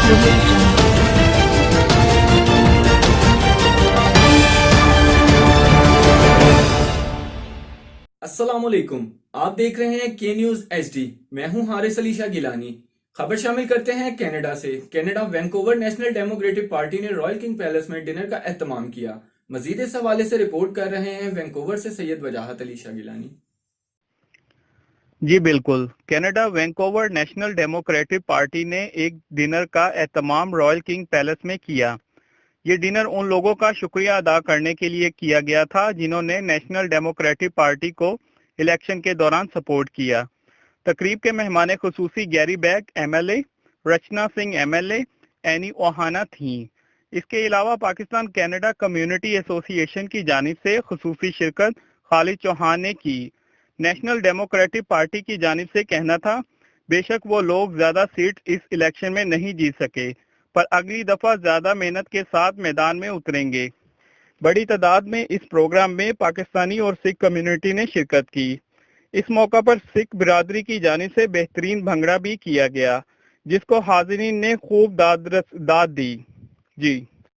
السلام علیکم، آپ دیکھ رہے ہیں کے نیوز ایچ ڈی۔ میں ہوں حارث علی شاہ گیلانی۔ خبر شامل کرتے ہیں کینیڈا سے۔ کینیڈا وینکوور نیشنل ڈیموکریٹو پارٹی نے رائل کنگ پیلس میں ڈنر کا اہتمام کیا۔ مزید اس حوالے سے رپورٹ کر رہے ہیں وینکوور سے سید وجاہت علی شاہ گیلانی۔ جی بالکل، کینیڈا وینکوور نیشنل ڈیموکریٹو پارٹی نے ایک ڈنر کا اہتمام رائل کنگ پیلس میں کیا۔ یہ ڈنر ان لوگوں کا شکریہ ادا کرنے کے لیے کیا گیا تھا جنہوں نے نیشنل ڈیموکریٹو پارٹی کو الیکشن کے دوران سپورٹ کیا۔ تقریب کے مہمان خصوصی گیری bag M L A, Rachna Singh M L A, اینی اوہانا تھیں۔ اس کے علاوہ پاکستان کینیڈا کمیونٹی ایسوسی ایشن کی جانب سے خصوصی شرکت خالد چوہان نے کی۔ نیشنل ڈیموکریٹو پارٹی کی جانب سے کہنا تھا، بے شک وہ لوگ زیادہ سیٹ اس الیکشن میں نہیں جیت سکے، پر اگلی دفعہ زیادہ محنت کے ساتھ میدان میں اتریں گے۔ بڑی تعداد میں اس پروگرام میں پاکستانی اور سکھ کمیونٹی نے شرکت کی۔ اس موقع پر سکھ برادری کی جانب سے بہترین بھنگڑا بھی کیا گیا، جس کو حاضرین نے خوب داد دی۔ جی